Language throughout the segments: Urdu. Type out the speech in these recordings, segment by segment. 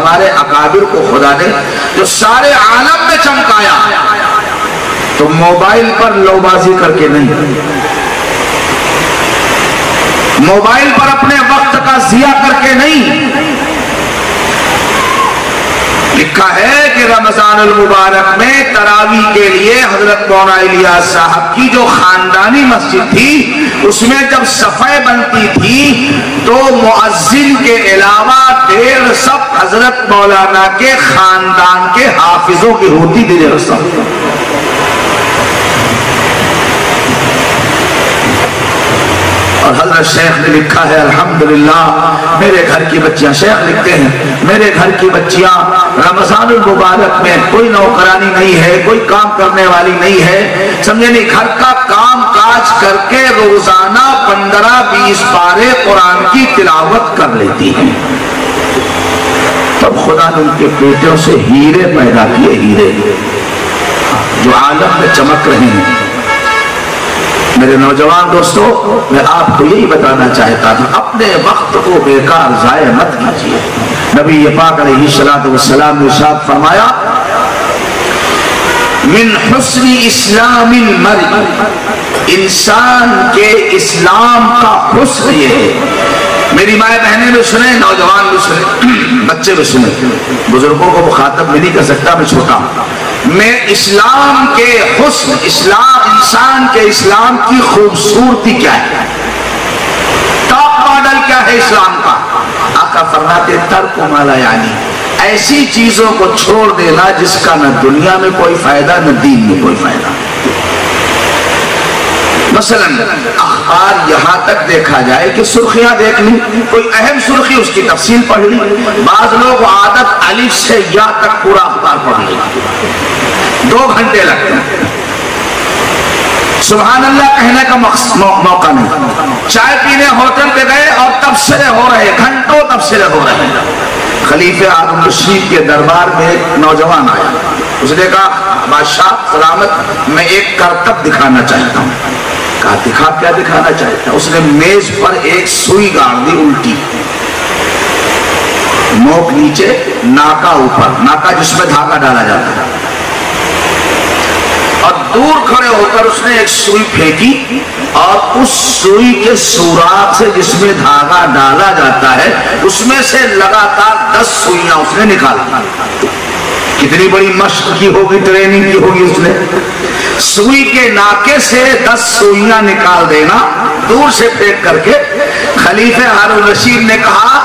ہمارے اکابر کو خدا نے جو سارے عالم میں چمکایا تو موبائل پر لوبازی کر کے نہیں، موبائل پر اپنے وقت کا ضیاع کر کے نہیں. لکھا ہے کہ رمضان المبارک میں تراویح کے لیے حضرت مولانا الیاس صاحب کی جو خاندانی مسجد تھی اس میں جب صفیں بنتی تھی تو مؤذن کے علاوہ 150 صف حضرت مولانا کے خاندان کے حافظوں کی ہوتی تھی. 150 صف. اور حضرت شیخ نے لکھا ہے الحمدللہ میرے گھر کی بچیاں، شیخ لکھتے ہیں میرے گھر کی بچیاں رمضان المبارک میں کوئی نوکرانی نہیں ہے، کوئی کام کرنے والی نہیں ہے، سمجھے نہیں، گھر کا کام کاج کر کے روزانہ 15-20 پارے قرآن کی تلاوت کر لیتی ہیں. تب خدا نے ان کے بیٹوں سے ہیرے پیدا کیے، ہیرے جو عالم میں چمک رہے ہیں. میرے نوجوان دوستو، میں آپ کو یہی بتانا چاہتا ہوں اپنے وقت کو بیکار ضائع مت کیجیے. نبی پاک علیہ السلام نے ارشاد فرمایا من حسن اسلام المرء، انسان کے اسلام کا حسن یہ ہے. میری مائیں بہنیں بھی سنیں، نوجوان بھی سنیں، بچے بھی سنیں، بزرگوں کو مخاطب بھی نہیں کر سکتا، میں چھوٹا ہوں. میں اسلام کے حسن، انسان کے اسلام کی خوبصورتی کیا ہے، ٹاپ ماڈل کیا ہے اسلام کا. آقا فرماتے ترک ما لا یعنی، ایسی چیزوں کو چھوڑ دینا جس کا نہ دنیا میں کوئی فائدہ نہ دین میں کوئی فائدہ. مثلا اخبار یہاں تک دیکھا جائے کہ سرخیاں دیکھ لی، کوئی اہم سرخی اس کی تفصیل پڑھ لی. بعض لوگ عادت الف سے یا تک پورا اخبار پڑھ لی، 2 گھنٹے لگتے ہیں. سبحان اللہ کہنے کا موقع نہیں. چائے پینے ہوٹل پہ گئے اور تبصرے ہو رہے، گھنٹوں تبصرے ہو رہے. خلیفہ ہارون الرشید کے دربار میں ایک نوجوان آیا، اس نے کہا بادشاہ سلامت، میں ایک کرتب دکھانا چاہتا ہوں. کہا دکھا، کیا دکھانا چاہتا ہے؟ اس نے میز پر ایک سوئی گاڑ دی الٹی، نوک نیچے، ناکا اوپر، ناکا جس میں دھاگا ڈالا جاتا ہے، اور دور کھڑے ہو کر اس نے ایک سوئی پھینکی اور اس سوئی کے سوراخ سے جس میں دھاگا ڈالا جاتا ہے اس میں سے لگاتار 10 سوئیاں اس نے نکالی. کتنی بڑی مشق کی ہوگی، ٹریننگ کی ہوگی اس نے. سوئی کے ناکے سے 10 سوئیاں نکال دینا دور سے پھینک کر کے. خلیفہ ہارون الرشید نے کہا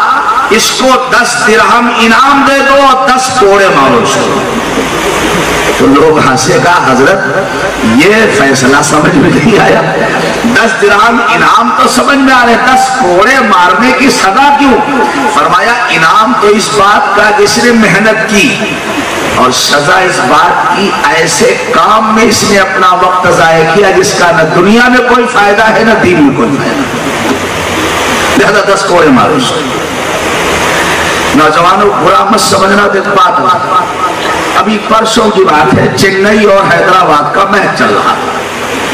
اس کو 10 درہم انعام دے دو اور 10 کوڑے مارو اس کو. تو لوگ ہنسے، کہا حضرت یہ فیصلہ سمجھ میں نہیں آیا، 10 درہم انعام تو سمجھ میں آ رہے، 10 کوڑے مارنے کی سزا کیوں؟ فرمایا انعام تو اس بات کا جس نے محنت کی، اور سزا اس بات کی ایسے کام میں اس نے اپنا وقت ضائع کیا جس کا نہ دنیا میں کوئی فائدہ ہے نہ دین میں کوئی فائدہ. لہذا 10 کوڑے مارو. نوجوانوں برا مت سمجھنا، ایک بات ہے، ابھی پرسوں کی بات ہے، چنئی اور حیدرآباد کا میچ چل رہا تھا.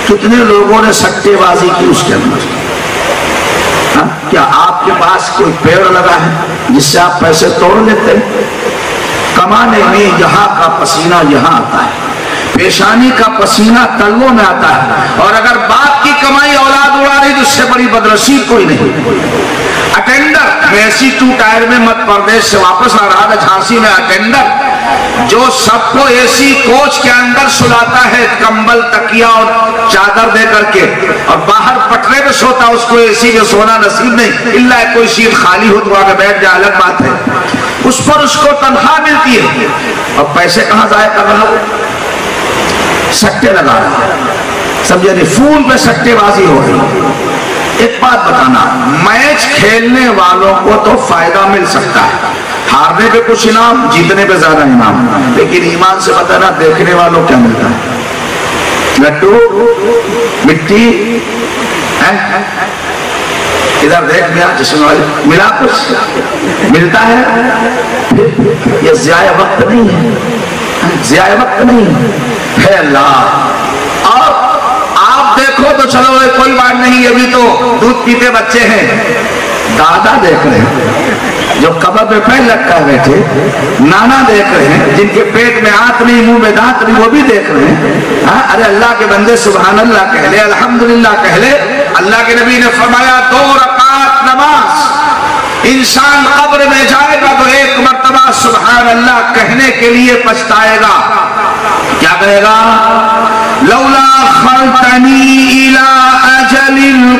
کتنے لوگوں نے سٹے بازی کی اس کے اندر. کیا آپ کے پاس کوئی پیڑ لگا ہے جس سے آپ پیسے توڑ لیتے ہیں؟ کمانے میں یہاں کا پسینہ یہاں آتا ہے، پیشانی کا پسینہ تلووں میں آتا ہے، اور اگر باپ کی کمائی اولاد اڑا رہی تو اس سے بڑی بدنصیب کوئی نہیں. اٹینڈر میسی 2 ٹائر میں مدھیہ پردیش سے واپس آ رہا تھا، جھانسی میں اٹینڈر جو سب کو اے سی کوچ کے اندر سلاتا ہے، کمبل تکیا اور چادر دے کر کے، اور باہر پٹرے میں سوتا، اس کو اے سی میں سونا نصیب نہیں، اللہ کوئی سیٹ خالی ہو تو آگے بیٹھ جائے الگ بات ہے. اس پر اس کو تنخواہ ملتی ہے، اور پیسے کہاں ضائع کر رہا ہے؟ سٹے لگا رہا ہے. سمجھے نہیں؟ فون پہ سٹے بازی ہو رہی. ایک بات بتانا، میچ کھیلنے والوں کو تو فائدہ مل سکتا ہے، ہارنے پہ کچھ انعام، جیتنے پہ زیادہ انعام، لیکن ایمان سے بتانا دیکھنے والوں کیا ملتا ہے؟ لڈو، مٹی، ادھر دیکھ گیا جسم والے ملا، کچھ ملتا ہے. یہ ضیاء وقت نہیں ہے، ضیاء وقت نہیں ہے. اللہ، اور آپ دیکھو تو چلو کوئی بات نہیں، یہ بھی تو دودھ پیتے بچے ہیں. دادا دیکھ رہے ہیں، جو قبر پہ پیر لگ کر بیٹھے نانا دیکھ رہے ہیں، جن کے پیٹ میں آنت نہیں منہ میں دانت نہیں وہ بھی دیکھ رہے ہیں. ارے اللہ کے بندے سبحان اللہ کہہ لے، الحمدللہ کہہ لے. اللہ کے نبی نے فرمایا 2 رکعت نماز انسان قبر میں جائے گا تو 1 مرتبہ سبحان اللہ کہنے کے لیے پچھتائے گا. کیا کہے گا؟ لولا خلتنی الى اجل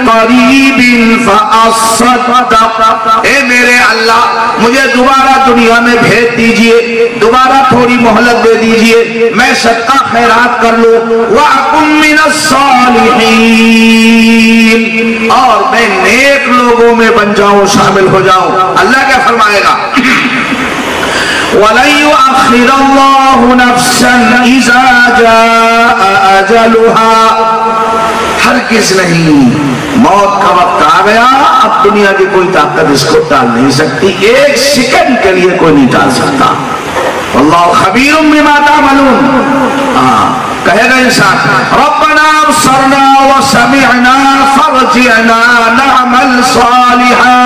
قریب فاصدق. اے میرے اللہ مجھے دوبارہ دنیا میں بھیج دیجئے، دوبارہ تھوڑی مہلت دے دیجئے، میں صدقہ خیرات کر لوں. وَأَكُن مِّنَ الصَّالِحِينَ، اور میں نیک لوگوں میں بن جاؤں، شامل ہو جاؤں. اللہ کیا فرمائے گا؟ وَلَن يُؤَخِّرَ اللَّهُ نَفْسًا إِذَا جَاءَ أَجَلُهَا. ہرگز نہیں، موت کا وقت آ گیا، اب دنیا کی کوئی طاقت اس کو ٹال نہیں سکتی، 1 سیکنڈ کے لیے کوئی نہیں ٹال سکتا. واللہ خبیر بما تعملون. کہے گا انسان ربنا ابصرنا وسمعنا فارجعنا نعمل صالحا.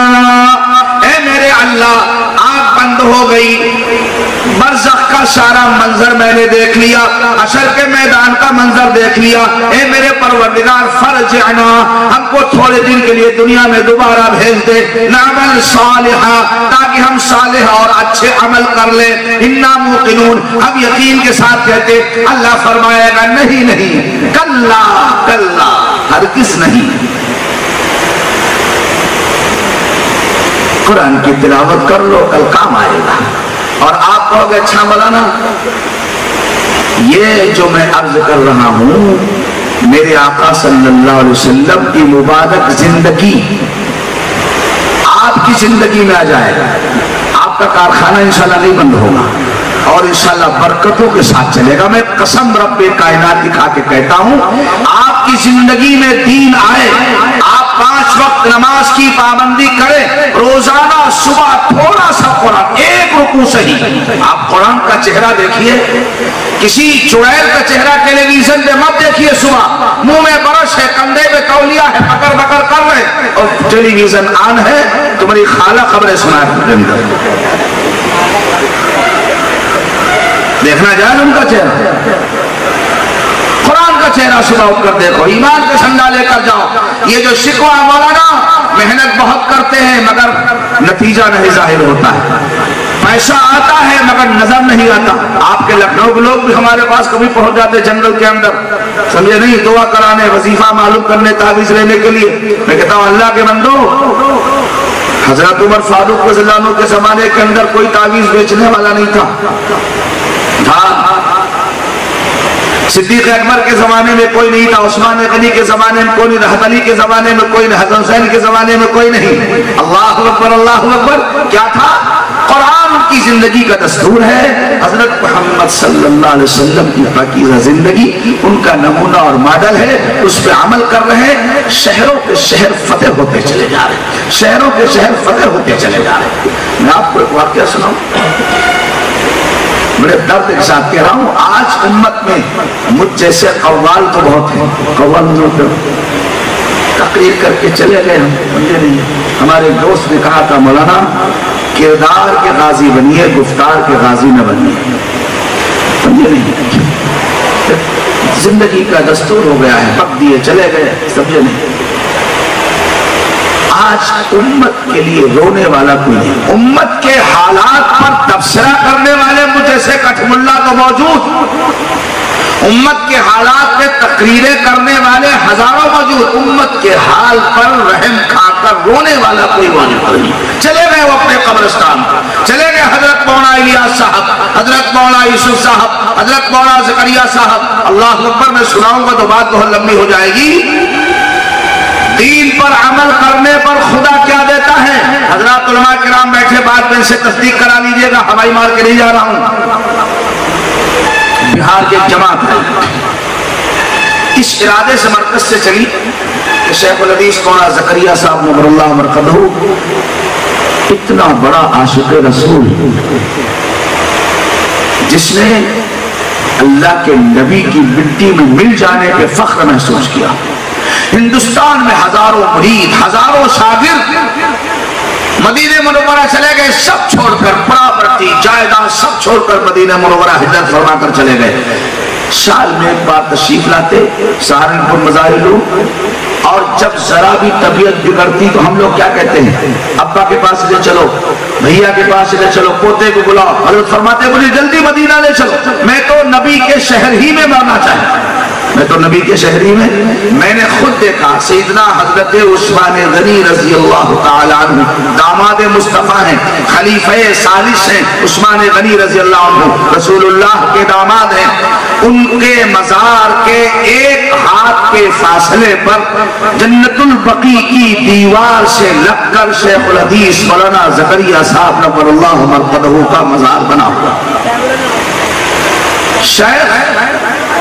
اے میرے اللہ آنکھ بند ہو گئی، برزخ کا سارا منظر میں نے دیکھ لیا، حشر کے میدان کا منظر دیکھ لیا. اے میرے پروردگار فرجعنا، ہم کو تھوڑے دن کے لیے دنیا میں دوبارہ بھیج دے، نعمل صالحا، تاکہ ہم صالح اور اچھے عمل کر لیں. انا موقنون، ہم یقین کے ساتھ کہتے. اللہ فرمائے گا نہیں نہیں، کلا کلا، ہرگز نہیں. قرآن کی تلاوت کر لو، کل کام آئے گا. اور آپ کہو گے اچھا مولانا یہ جو میں عرض کر رہا ہوں میرے آقا صلی اللہ علیہ وسلم کی مبارک زندگی آپ کی زندگی میں آ جائے گا، آپ کا کارخانہ انشاءاللہ نہیں بند ہوگا اور انشاءاللہ برکتوں کے ساتھ چلے گا. میں قسم رب کائنات کی کھا کے کہتا ہوں، آپ کی زندگی میں دین آئے، آپ 5 وقت نماز کی پابندی کریں، روزانہ صبح تھوڑا سا قرآن، 1 رکوع صحیح. آپ قرآن کا چہرہ دیکھیے، کسی چڑیل کا چہرہ ٹیلی ویژن پہ مت دیکھیے. صبح منہ میں برش ہے، کندھے پہ تولیہ ہے، پکڑ پکڑ کر رہے اور ٹیلی ویژن آن ہے. تمہاری خالہ خبریں سنائے دیکھنا جائے ان کا چہرہ، قرآن کا چہرہ صبح اٹھ کر دیکھو، ایمان کا جھنڈا لے کر جاؤ. یہ جو شکوہ مولانا محنت بہت کرتے ہیں مگر نتیجہ نہیں ظاہر ہوتا ہے، پیسہ آتا ہے مگر نظر نہیں آتا. آپ کے لکھنؤ کے لوگ بھی ہمارے پاس کبھی پہنچ جاتے جنگل کے اندر، سمجھے نہیں، دعا کرانے، وظیفہ معلوم کرنے، تعویذ لینے کے لیے. میں کہتا ہوں اللہ کے بندو، حضرت عمر فاروق رضی اللہ عنہ کے زمانے کے اندر کوئی تعویذ بیچنے والا نہیں تھا. صدیق اکبر کے زمانے میں کوئی نہیں تھا، عثمان غنی کے زمانے میں کوئی نہیں، حضرت علی کے زمانے میں کوئی نہیں، حسن حسین کے زمانے میں کوئی نہیں. اللہ اکبر اللہ اکبر. کیا تھا؟ قرآن کی زندگی کا دستور ہے. حضرت محمد صلی اللہ علیہ وسلم کی پاکیزہ زندگی ان کا نمونہ اور ماڈل ہے، اس پہ عمل کر رہے ہیں. شہروں کے شہر فتح ہوتے چلے جا رہے ہیں، شہروں کے شہر فتح ہوتے چلے جا رہے ہیں. میں آپ کو ایک واقعہ سناؤں، بڑے درد کے ساتھ کہہ رہا ہوں. آج امت میں مجھ جیسے قوال تو بہت ہیں، قوال تقریر کر کے چلے گئے، ہم سمجھے نہیں. ہمارے دوست نے کہا تھا مولانا کردار کے غازی بنیے، گفتار کے غازی نہ بنیے، سمجھے نہیں. زندگی کا دستور ہو گیا ہے، پک دیے چلے گئے، سمجھے نہیں. آج امت کے لیے رونے والا کوئی نہیں، امت کے حالات پر تبصرہ کرنے والے مجھ جیسے کٹھ ملا تو موجود، امت کے حالات میں تقریریں کرنے والے ہزاروں موجود، امت کے حال پر رحم کھا کر رونے والا کوئی موجود نہیں. چلے گئے وہ اپنے قبرستان، چلے گئے حضرت مولانا الیاس صاحب، حضرت مولانا یوسف صاحب، حضرت مولانا زکریا صاحب. اللہ اکبر. میں سناؤں گا تو بات بہت لمبی ہو جائے گی. دین پر عمل کرنے پر خدا کیا دیتا ہے؟ حضرات علماء کرام بیٹھے، بات میں سے تصدیق کرا لیجئے گا، ہوائی مار کے نہیں جا رہا ہوں. بہار کی ایک جماعت ہے، اس ارادے سے مرکز سے چلی کہ شیخ الحدیث مولانا زکریا صاحب نور اللہ مرقدہ اتنا بڑا عاشق رسول جس نے اللہ کے نبی کی مٹی میں مل جانے پہ فخر محسوس کیا. ہندوستان میں ہزاروں مرید، ہزاروں شاگرد مدینہ منورہ چلے گئے، سب چھوڑ کر، پراپرٹی جائیداد سب چھوڑ کر مدینہ منورہ ہجرت فرما کر چلے گئے۔ سال میں ایک بار تشریف لاتے سہارنپور مظاہر لوگ، اور جب ذرا بھی طبیعت بگڑتی تو ہم لوگ کیا کہتے ہیں، ابا کے پاس لے چلو، بھیا کے پاس لے چلو، پوتے کو بلاؤ۔ حضرت فرماتے مجھے جلدی مدینہ لے چلو، میں تو نبی کے شہر ہی میں مرنا چاہتا ہوں، میں تو نبی کے شہری میں نے خود دیکھا سیدنا حضرت عثمان غنی رضی اللہ تعالی عنہ داماد مصطفیٰ ہیں، خلیفہ ثالث ہیں، عثمان غنی رضی اللہ عنہ رسول اللہ کے داماد ہیں، ان کے مزار کے ایک ہاتھ کے فاصلے پر جنت البقیع کی دیوار سے لگ کر شیخ الحدیث مولانا زکریا صاحب نور اللہ مرقدہ کا مزار بنا ہوا۔ شیخ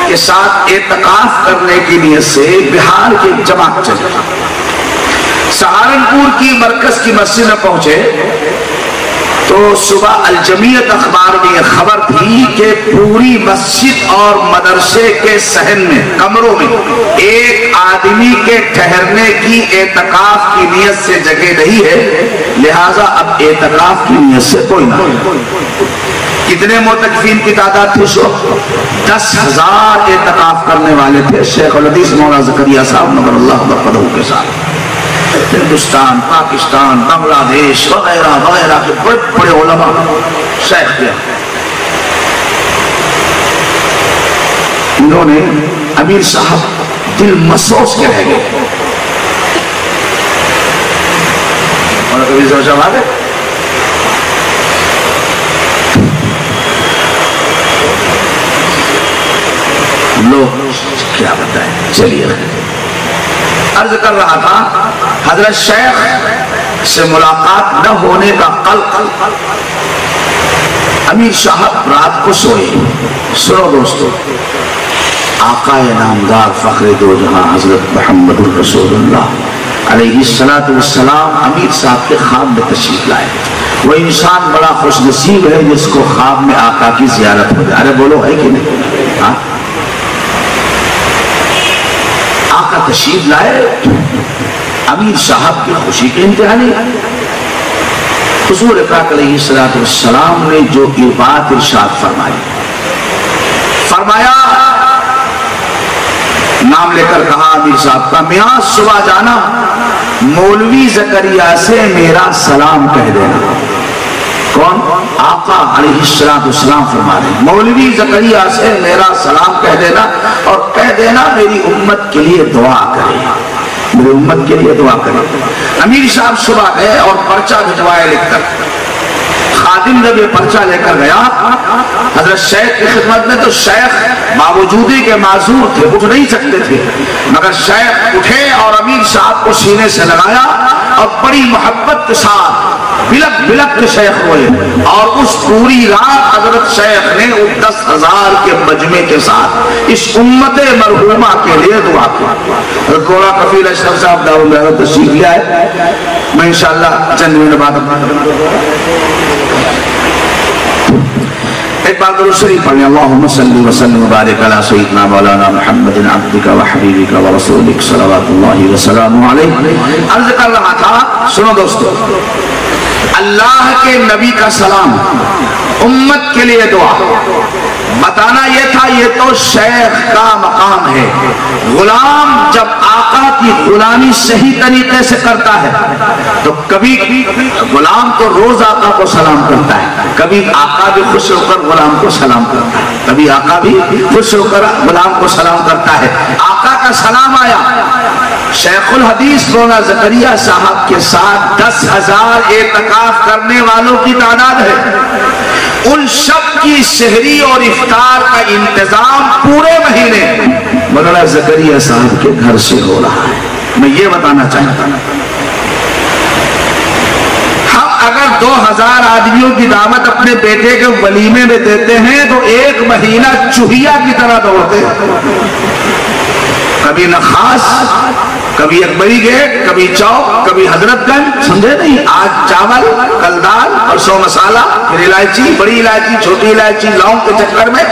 کے ساتھ اعتکاف کرنے کی نیت سے بہار کی جماعت چلی، سہارنپور کی مرکز کی مسجد میں پہنچے تو صبح الجمیت اخبار میں یہ خبر تھی کہ پوری مسجد اور مدرسے کے صحن میں کمروں میں ایک آدمی کے ٹھہرنے کی اعتکاف کی نیت سے جگہ نہیں ہے، لہٰذا اب اعتکاف کی نیت سے کوئی نہ۔ کتنے معتکفین کی تعداد تھی؟ 10,000 اعتکاف کرنے والے تھے شیخ الحدیث مولانا زکریا صاحب نور اللہ مرقدہ کے ساتھ۔ ہندوستان، پاکستان، بنگلہ دیش وغیرہ وغیرہ کے بڑے بڑے علماء شیخ تھے۔ انہوں نے امیر صاحب دل مسوس کے رہ گئے، اور کبھی سوچا بات ہے لوگ کیا بتائیں۔ چلیے عرض کر رہا تھا حضرت شیخ سے ملاقات نہ ہونے کا قلق، امیر صاحب رات کو سوئے۔ سنو دوستو، آقا نامدار فخر دو جہاں حضرت محمد الرسول اللہ علیہ السلام امیر صاحب کے خواب میں تشریف لائے۔ وہ انسان بڑا خوش نصیب ہے جس کو خواب میں آقا کی زیارت ہو جائے۔ ارے بولو ہے کہ نہیں؟ ہاں، آقا تشریف لائے، امیر صاحب کی خوشی کے انتہا نہیں۔ حضور پاک علیہ السلام نے جو یہ بات ارشاد فرمایا، نام لے کر کہا امیر صاحب کا، میاں صبح جانا مولوی زکریا سے میرا سلام کہہ دینا۔ کون؟ آقا علیہ السلام فرما رہے ہیں، مولوی زکریا سے میرا سلام کہہ دینا، اور کہہ دینا میری امت کے لیے دعا کرے، میری امت کے لیے دعا کرے۔ امیر صاحب صبح گئے اور پرچہ بھجوائے لکھ کر۔ خادم جب یہ پرچہ لے کر گیا حضرت شیخ کی خدمت میں، تو شیخ باوجود کے معذور تھے، اٹھ نہیں سکتے تھے، مگر شیخ اٹھے اور امیر صاحب کو سینے سے لگایا اور بڑی محبت کے ساتھ بلک بلک کے شیخ ہوئے، اور اس پوری رات حضرت شیخ نے 10,000 کے مجمع کے ساتھ اس امت مرحومہ کے لیے دعا کی۔ حضرت مولانا کفیل اشرف صاحب دعوت میں تشریف لے آئے، میں انشاءاللہ چند منٹ بعد ایک بار درود شریف پڑھیں، اللہم صلی وسلم وبارک علی سیدنا مولانا محمد عبدک و حبیبک و رسولک صلوات اللہ وسلام علیہ۔ عرض کر رہا تھا، سنو دوستو، اللہ کے نبی کا سلام، امت کے لیے دعا، بتانا یہ تھا یہ تو شیخ کا مقام ہے۔ غلام جب آقا کی غلامی صحیح طریقے سے کرتا ہے تو کبھی غلام تو روز آقا کو سلام کرتا ہے، کبھی آقا بھی خوش ہو کر غلام کو سلام کرتا ہے، کبھی آقا بھی خوش ہو کر غلام کو سلام کرتا ہے۔ آقا کا سلام آیا، شیخ الحدیث مولانا زکریا صاحب کے ساتھ 10,000 اعتکاف کرنے والوں کی تعداد ہے، ان سب کی سحری اور افطار کا انتظام پورے مہینے مولانا زکریا صاحب کے گھر سے ہو رہا ہے۔ میں یہ بتانا چاہتا ہوں، ہم اگر 2,000 آدمیوں کی دعوت اپنے بیٹے کے ولیمے میں دیتے ہیں تو 1 مہینہ چوہیا کی طرح دوڑتے ہیں، کبھی نخاس، کبھی اکبری گیٹ، کبھی چوک، کبھی حضرت گنج، سمجھے نہیں؟ آج چاول، کل دال، پرسوں مسالہ، پھر الائچی، بڑی الائچی، چھوٹی الائچی، لونگ کے چکر میں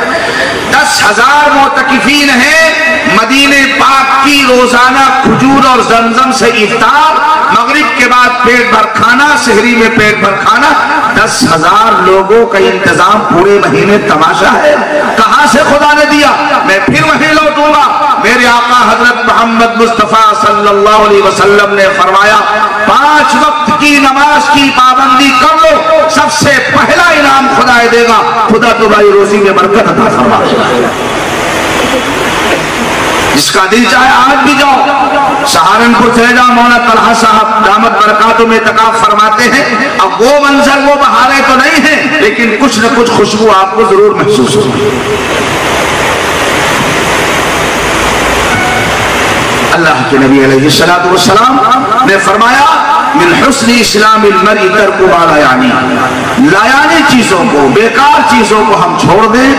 10,000 معتکفین ہیں، مدینے پاک کی روزانہ کھجور اور زمزم سے افطار، مغرب کے بعد پیٹ بھر کھانا، سحری میں پیٹ بھر کھانا، 10,000 لوگوں کا انتظام پورے مہینے تماشا ہے۔ کہاں سے خدا نے دیا؟ میں پھر وہیں لوٹوں گا۔ میرے آقا حضرت محمد مصطفیٰ صلی اللہ علیہ وسلم نے فرمایا 5 وقت کی نماز کی پابندی کر لو، سب سے پہلا انعام خدا دے گا، خدا تمہاری روزی میں برکت عطا فرمائے گا۔ جس کا دل چاہے آج بھی جاؤ، سہارنپور چلے جاؤ، مولانا طلحہ صاحب دامت برکاتہ میں اعتکاف فرماتے ہیں۔ اب وہ منظر وہ بہاریں تو نہیں ہیں، لیکن کچھ نہ کچھ خوشبو آپ کو ضرور محسوس ہوگی۔ اللہ کے نبی علیہ السلام نے فرمایا من حسن اسلام المرء ترک ما لا یعنی، لا یعنی چیزوں کو، بیکار چیزوں کو ہم چھوڑ دیں۔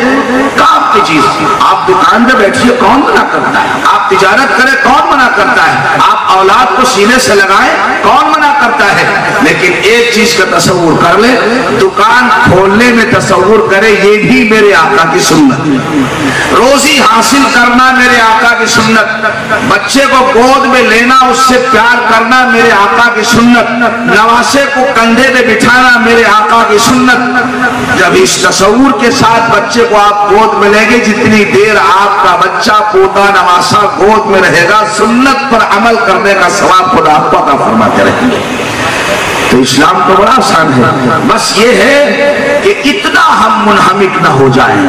کام کی چیز، آپ دکان پہ بیٹھیے کون منع کرتا ہے؟ آپ تجارت کریں کون منع کرتا ہے؟ آپ اولاد کو سینے سے لگائیں کون منع کرتا ہے؟ لیکن ایک چیز کا تصور کر لے، دکان کھولنے میں تصور کرے یہ بھی میرے آقا کی سنت، روزی حاصل کرنا میرے آقا کی سنت، بچے کو گود میں لینا اس سے پیار کرنا میرے آقا کی سنت، نواسے کو کندھے پہ بٹھانا میرے آقا کی سنت۔ جب اس تصور کے ساتھ بچے کو آپ گود میں لیں گے، جتنی دیر آپ کا بچہ پوتا نواسا گود میں رہے گا، سنت پر عمل کرنے کا ثواب خدا آپ کو عطا فرماتے رہیں گے۔ تو اسلام تو بڑا آسان ہے، بس یہ ہے کہ اتنا ہم منہمک نہ ہو جائیں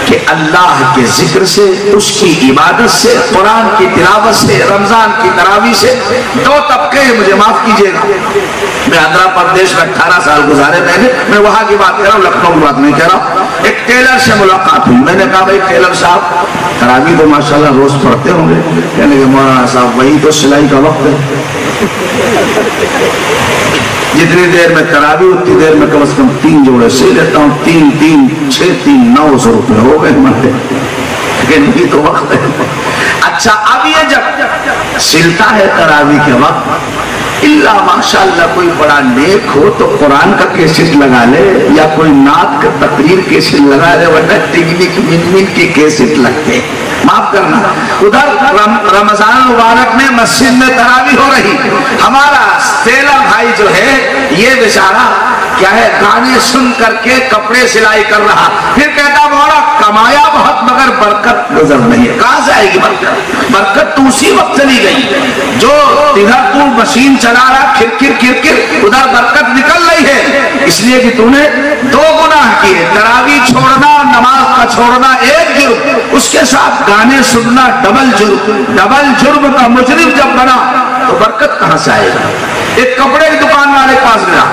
کہ اللہ کے ذکر سے، اس کی عبادت سے، قرآن کی تلاوت سے، رمضان کی تراویح سے۔ 2 طبقے ہیں، مجھے معاف کیجئے گا، میں آندھرا پردیش میں 18 سال گزارے میں وہاں کی بات کر رہا ہوں، لکھنؤ کی بات نہیں کہہ رہا ہوں۔ ایک ٹیلر سے ملاقات ہوئی، میں نے کہا بھائی ٹیلر صاحب تراویح تو ماشاءاللہ روز پڑھتے ہوں گے؟ کہنے کہ مولانا صاحب وہی تو سلائی کا وقت ہے، جتنی دیر میں تراویح اتنی دیر میں کم از کم 3 جوڑے سی لیتا ہوں، 3 3 6 3 900 روپے ہو گئے مرتے، لیکن یہ تو وقت ہے۔ اچھا اب یہ جب سلتا ہے تراویح کے وقت، اللہ ماشاءاللہ کوئی بڑا نیک ہو تو قرآن کا کیسٹ لگا لے یا کوئی نعت کا تقریر کیسٹ لگا لے، ورنہ ٹکنک من کی کیسٹ لگتے۔ معاف کرنا، ادھر رمضان مبارک میں مسجد میں تراویح ہو رہی، ہمارا سیلا بھائی جو ہے یہ بیچارہ کیا ہے گانے سن کر کے کپڑے سلائی کر رہا، پھر کہتا مولا کمایا بہت مگر برکت نظر نہیں ہے۔ کہاں سے آئے گی برکت؟ برکت تو اسی وقت چلی گئی جو ادھر تو مشین چلا رہا کھر ادھر برکت نکل رہی ہے، اس لیے کہ تو نے 2 گناہ کیے، تراویح چھوڑنا، نماز کا چھوڑنا ایک جرم، اس کے ساتھ گانے سننا ڈبل جرم۔ ڈبل جرم کا مجرم جب بنا تو برکت کہاں سے آئے گا؟ ایک کپڑے کی دکان والے پاس گیا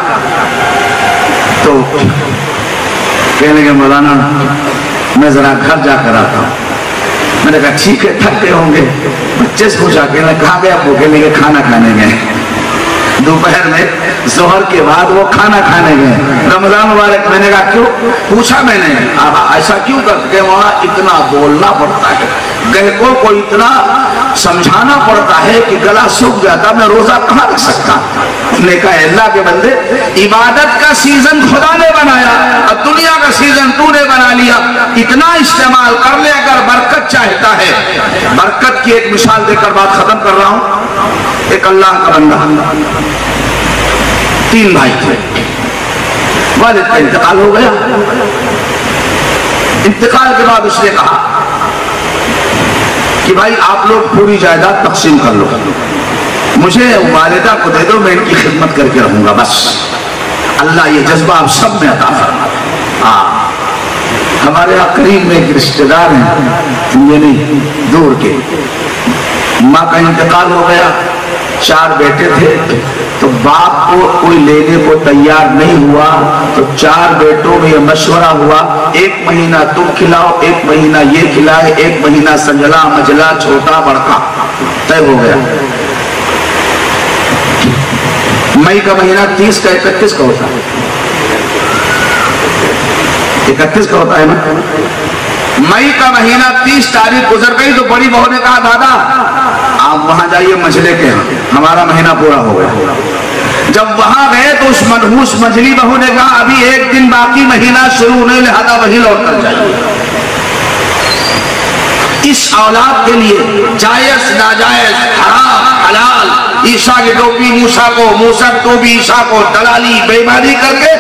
تو کہنے کے مولانا میں ذرا گھر جا کر آتا ہوں۔ میں نے کہا ٹھیک ہے، تھک گئے ہوں گے۔ بچے سے پوچھا کہ کہاں گیا؟ وہ کہنے کے کھانا کھانے گئے، دوپہر میں ظہر کے بعد وہ کھانا کھانے گئے۔ رمضان مبارک، میں نے کہا کیوں؟ پوچھا میں نے ایسا کیوں کرتے ہیں؟ وہاں اتنا بولنا پڑتا ہے، گہکوں کو اتنا سمجھانا پڑتا ہے کہ گلا سوکھ جاتا، میں روزہ کہاں رکھ سکتا؟ نے کہا اللہ کے بندے، عبادت کا سیزن خدا نے بنایا اور دنیا کا سیزن تو نے بنا لیا، اتنا استعمال کر لے اگر برکت چاہتا ہے۔ برکت کی ایک مثال دے کر بات ختم کر رہا ہوں۔ ایک اللہ کا بندہ، 3 بھائی تھے، والد کا انتقال ہو گیا۔ انتقال کے بعد اس نے کہا کہ بھائی آپ لوگ پوری جائیداد تقسیم کر لو، مجھے والدہ کو دے دو، میں ان کی خدمت کر کے رہوں گا، بس اللہ یہ جذبہ آپ سب میں عطا فرمائے۔ ہمارے یہاں قریب میں ایک رشتہ دار ہیں، یہ نہیں دور کے، ماں کا انتقال ہو گیا، 4 بیٹے تھے، تو باپ کو کوئی لینے کو تیار نہیں ہوا، تو 4 بیٹوں میں یہ مشورہ ہوا 1 مہینہ تم کھلاؤ، 1 مہینہ یہ کھلائے، 1 مہینہ سنجلا مجلا چھوٹا بڑکا، طے ہو گیا۔ مئی کا مہینہ 30 کا 31 کا ہوتا ہے، 31 کا ہوتا ہے نا۔ مئی کا مہینہ 30 تاریخ گزر گئی تو بڑی بہو نے کہا دادا آپ وہاں جائیے مجلے کے، ہمارا مہینہ پورا ہو گیا۔ جب وہاں گئے تو اس منحوس مجلی بہو نے کہا ابھی 1 دن باقی، مہینہ شروع ہونے، لہذا وہی لوٹ کر جائیے۔ اس اولاد کے لیے جائز ناجائز حرام حلال عیسیٰ کی ٹوپی موسیٰ کو، موسیٰ کی ٹوپی عیسیٰ کو، دلالی بےایمانی کر کے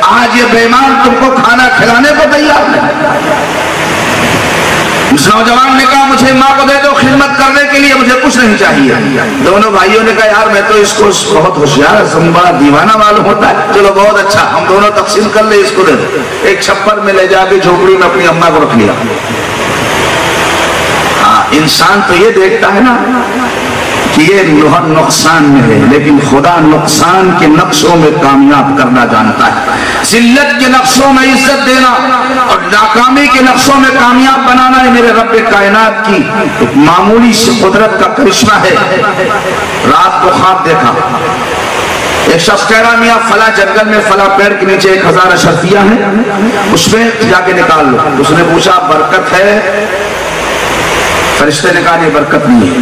آج یہ بے ایمان تم کو کھانا کھلانے کو تیار نہیں۔ اس نوجوان نے کہا مجھے ماں کو دے دو خدمت کرنے کے لیے، مجھے کچھ نہیں چاہیے۔ دونوں بھائیوں نے کہا یار میں تو اس کو بہت ہوشیار ہے، بڑا دیوانہ معلوم ہوتا ہے، چلو بہت اچھا ہم دونوں تقسیم کر لیں، اس کو دے دو۔ ایک چھپر میں لے جا کے جھوپڑی میں اپنی اماں کو رکھ لیا۔ ہاں انسان تو یہ دیکھتا ہے نا کہ یہ نقصان میں ہے، لیکن خدا نقصان کے نقشوں میں کامیاب کرنا جانتا ہے، ذلت کے نقشوں میں عزت دینا اور ناکامی کے نقشوں میں کامیاب بنانا ہے میرے رب کائنات کی ایک معمولی سی قدرت کا کرشمہ ہے۔ رات کو خواب دیکھا، ایک شخص کہہ رہا میاں فلاں جنگل میں فلاں پیڑ کے نیچے 1000 اشرفیاں ہیں، اس میں جا کے نکال لو۔ اس نے پوچھا برکت ہے؟ فرشتے نے کہا نہیں برکت نہیں ہے،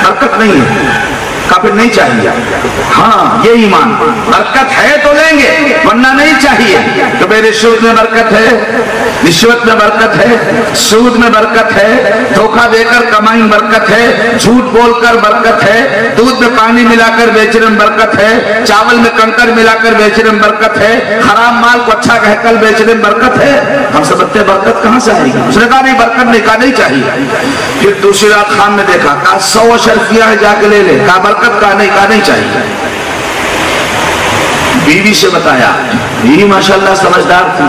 برکت نہیں ہے۔ کہا پھر نہیں چاہیے؟ ہاں یہ ایمان، برکت ہے تو لیں گے ورنہ نہیں چاہیے۔ کہ بھئی رشوت میں برکت ہے، رشوت میں برکت ہے، سود میں برکت ہے، دھوکہ دے کر کمائی میں برکت ہے، جھوٹ بول کر برکت ہے، دودھ میں پانی ملا کر بیچنے میں برکت ہے، چاول میں کنکر ملا کر بیچنے میں برکت ہے، حرام مال کو اچھا کہہ کر بیچنے میں برکت ہے۔ ہم سے بتتے برکت کہاں سے آئے گی؟ اس نے کہا نہیں برکت نہیں، کہا نہیں چاہیے۔ پھر دوسری رات خان میں دیکھا، کہا 100 اشرفیاں ہے جا کے لے لے، کہا برکت کہا نہیں چاہیے۔ بیوی سے بتایا، بیوی ماشاءاللہ سمجھدار تھی،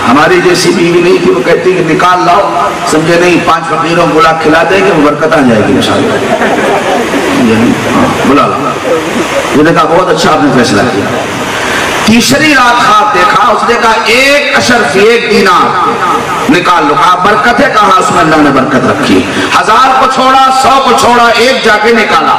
ہماری جیسی بیوی نہیں تھی، وہ کہتی کہ نکال لاؤ، سمجھے نہیں 5 فقیروں کو بلا کھلا دیں گے وہ برکت آ جائے گی انشاءاللہ۔ بلا لاؤ۔ یہ نے کہا بہت اچھا آپ نے فیصلہ کیا۔ تیسری رات خواب دیکھا، اس نے کہا 1 اشرفی 1 دینار نکال لو، کہا برکت ہے؟ کہا اس میں اللہ نے برکت رکھی۔ 1000 کو چھوڑا، 100 کو چھوڑا، 1 جا کے نکالا۔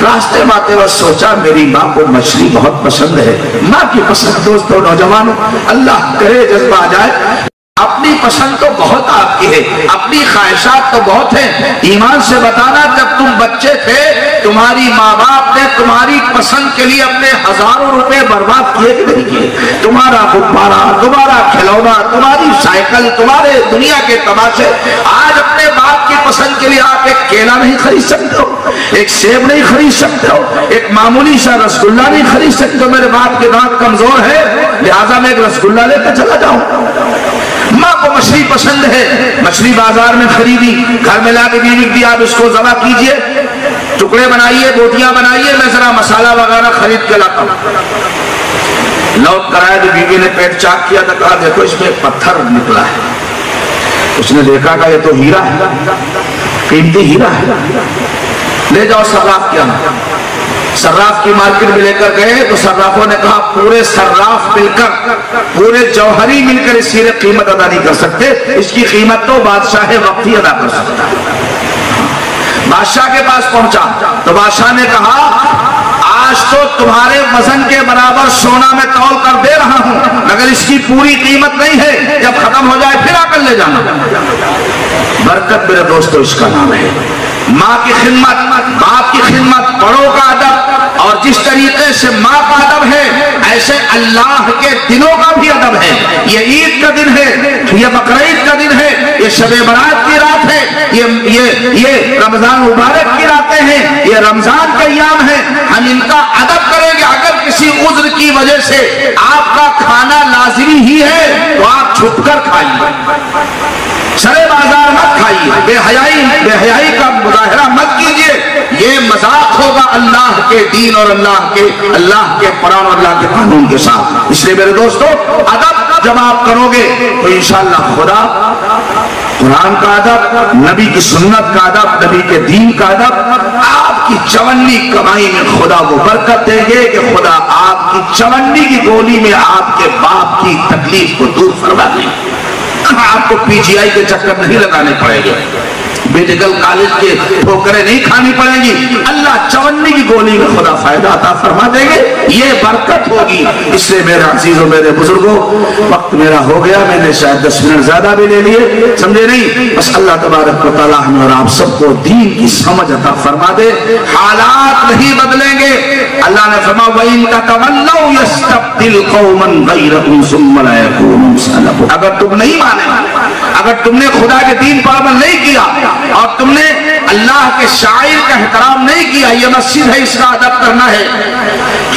راستے میں آتے وقت سوچا میری ماں کو مچھلی بہت پسند ہے، ماں کی پسند دوستوں نوجوانوں اللہ کرے جذبہ آ جائے، اپنی پسند تو بہت آپ کی ہے، اپنی خواہشات تو بہت ہیں۔ ایمان سے بتانا جب تم بچے تھے تمہاری ماں باپ نے تمہاری پسند کے لیے اپنے ہزاروں روپے برباد کیے کہ نہیں کیے؟ تمہارا غبارہ، تمہارا کھلونا، تمہاری سائیکل، تمہارے دنیا کے تماشے۔ آج اپنے باپ کی پسند کے لیے آپ ایک کیلا نہیں خرید سکتے ہو، ایک سیب نہیں خرید سکتے ہو، ایک معمولی سا رسگلہ نہیں خرید سکتے ہو۔ میرے باپ کے دانت کمزور ہے لہٰذا میں ایک رسگلہ لے کے چلا جاؤں۔ ماں کو مچھلی پسند ہے، مچھلی بازار میں خریدی، گھر میں لا کے بیوی دی آپ اس کو ذبح کیجئے، ٹکڑے بنائیے، بوٹیاں بنائیے، میں ذرا مسالہ وغیرہ خرید کے لاتا ہوں۔ لوٹ کر آئے تو بیوی نے پیٹ چاک کیا تو کہا دیکھو اس میں پتھر نکلا ہے۔ اس نے دیکھا کہ یہ تو ہیرا ہے، قیمتی ہیرا ہے، لے جاؤ صراف کے یہاں۔ صراف کی مارکیٹ میں لے کر گئے تو صرافوں نے کہا پورے صراف مل کر، پورے جوہری مل کر اس کی قیمت ادا نہیں کر سکتے، اس کی قیمت تو بادشاہ وقتی ادا کر سکتا ہے۔ بادشاہ کے پاس پہنچا تو بادشاہ نے کہا آج تو تمہارے وزن کے برابر سونا میں تول کر دے رہا ہوں، مگر اس کی پوری قیمت نہیں ہے، جب ختم ہو جائے پھر آ کر لے جانا۔ برکت میرے دوستو اس کا نام ہے۔ ماں کی خدمت، باپ کی خدمت، بڑوں کا ادب، اور جس طریقے سے ماں کا ادب ہے ایسے اللہ کے دنوں کا بھی ادب ہے۔ یہ عید کا دن ہے، یہ بقرعید کا دن ہے، یہ شب برات کی رات ہے، یہ رمضان مبارک کی راتیں ہیں، یہ رمضان کے ایام ہیں، ہم ان کا ادب کریں گے۔ اگر کسی عذر کی وجہ سے آپ کا کھانا لازمی ہی ہے تو آپ چھپ کر کھائیے، سرے بازار مت کھائیے، بے حیائی کا مظاہرہ مت کیجیے، یہ مذاق ہوگا اللہ کے دین اور اللہ کے قرآن اور اللہ کے قانون کے ساتھ۔ اس لیے میرے دوستو ادب جب آپ کرو گے تو انشاءاللہ خدا قرآن کا ادب، نبی کی سنت کا ادب، نبی کے دین کا ادب، آپ کی چونی کمائی میں خدا وہ برکت دیں گے کہ خدا آپ کی چونی کی گولی میں آپ کے باپ کی تکلیف کو دور فرما دیں گے۔ آپ کو پی جی آئی کے چکر نہیں لگانے پڑے گے، میڈیکل کالج کے ٹھوکریں نہیں کھانی پڑیں گی، اللہ چونی کی گولی میں خدا فائدہ عطا فرما دیں گے، یہ برکت ہوگی۔ اس لیے میرے عزیزوں، میرے بزرگوں، وقت میرا ہو گیا، میں نے شاید 10 منٹ زیادہ بھی لے لیے، سمجھے نہیں؟ بس اللہ تبارک و تعالیٰ ہمیں اور آپ سب کو دین کی سمجھ عطا فرما دے۔ حالات نہیں بدلیں گے، اللہ نے فرمایا وَإِن تَتَوَلَّوْا يَسْتَبْدِلْ قَوْمًا غَيْرَكُمْ ثُمَّ لَا يَكُونُوا أَمْثَالَكُمْ۔ اگر تم نہیں مانے، اگر تم نے خدا کے دین پر عمل نہیں کیا اور تم نے اللہ کے شاعر کا احترام نہیں کیا، یہ مسجد ہے اس کا ادب کرنا ہے،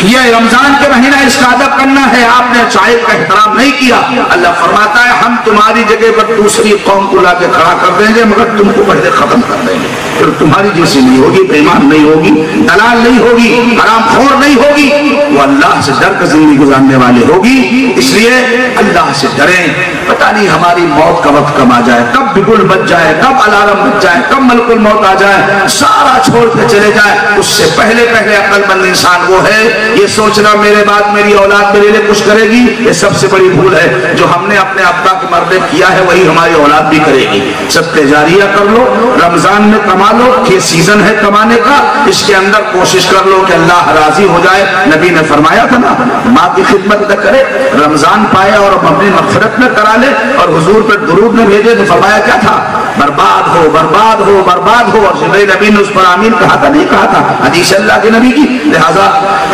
یہ رمضان کے مہینہ اس کا ادب کرنا ہے، آپ نے شاعر کا احترام نہیں کیا، اللہ فرماتا ہے ہم تمہاری جگہ پر دوسری قوم کو لا کے کھڑا کر دیں گے مگر تم کو پہلے ختم کر دیں گے، پھر تمہاری جیسی نہیں ہوگی، بے ایمان نہیں ہوگی، دلال نہیں ہوگی، حرام خور نہیں ہوگی، وہ اللہ سے ڈر کر زندگی گزارنے والے ہوگی۔ اس لیے اللہ سے ڈریں، پتہ نہیں ہماری موت کا وقت کب آ جائے، کب بگل بج جائے، کب الارم بج جائے، کب ملک الموت آ جائے، سارا چھوڑ کے چلے جائے۔ اس سے پہلے عقل مند انسان وہ ہے، یہ سوچنا میرے بعد میری اولاد میرے لیے کچھ کرے گی، یہ سب سے بڑی بھول ہے۔ جو ہم نے اپنے ابا کے مرنے کیا ہے وہی ہماری اولاد بھی کرے گی۔ صدقہ جاریہ کر لو، رمضان میں کما لو، یہ سیزن ہے کمانے کا، اس کے اندر کوشش کر لو کہ اللہ راضی ہو جائے۔ نبی نے فرمایا تھا نا، ماں کی خدمت نہ کرے، رمضان پائے اور اپنی مغفرت میں کرا لے اور حضور پر درود نہ بھیجے، تو فرمایا کیا تھا؟ برباد ہو برباد ہو برباد ہو۔ اور جبرائیل نبی نے اس پر آمین کہا تھا نہیں کہا تھا؟ حدیث اللہ کے نبی کی۔ لہذا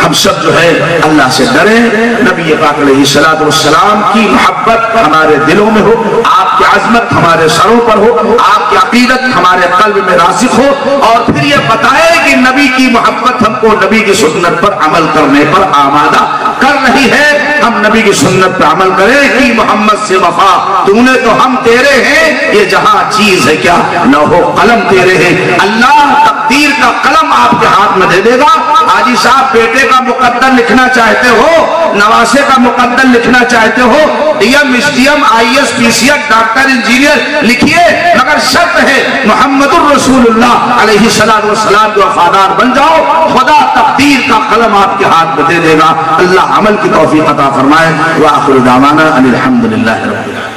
ہم سب جو ہے اللہ سے ڈریں، نبی پاک علیہ الصلوۃ والسلام کی محبت ہمارے دلوں میں ہو، آپ کی عظمت ہمارے سروں پر ہو، آپ کی عقیدت ہمارے قلب میں راسخ ہو، اور پھر یہ بتائے کہ نبی کی محبت ہم کو نبی کی سنت پر عمل کرنے پر آمادہ کر رہی ہے۔ ہم نبی کی سنت پر عمل کریں کہ محمد سے وفا، تو نے تو ہم تیرے ہیں، یہ جہاں چیز ہے کیا لوح و قلم تیرے ہیں۔ اللہ تقدیر کا قلم آپ کے ہاتھ میں دے دے گا۔ حاجی صاحب بیٹے کا مقدر لکھنا چاہتے ہو، نواسے کا مقدر لکھنا چاہتے ہو، D M S D M I S P C S doctor engineer لکھیے، مگر شرط ہے محمد الرسول اللہ علیہ السلام کے وفادار بن جاؤ، خدا تقدیر کا قلم آپ کے ہاتھ میں دے دے گا۔ اللہ عمل کی توفیق عطا فرمائے۔ وآخر دعوانا ان الحمد للہ رب العالمین۔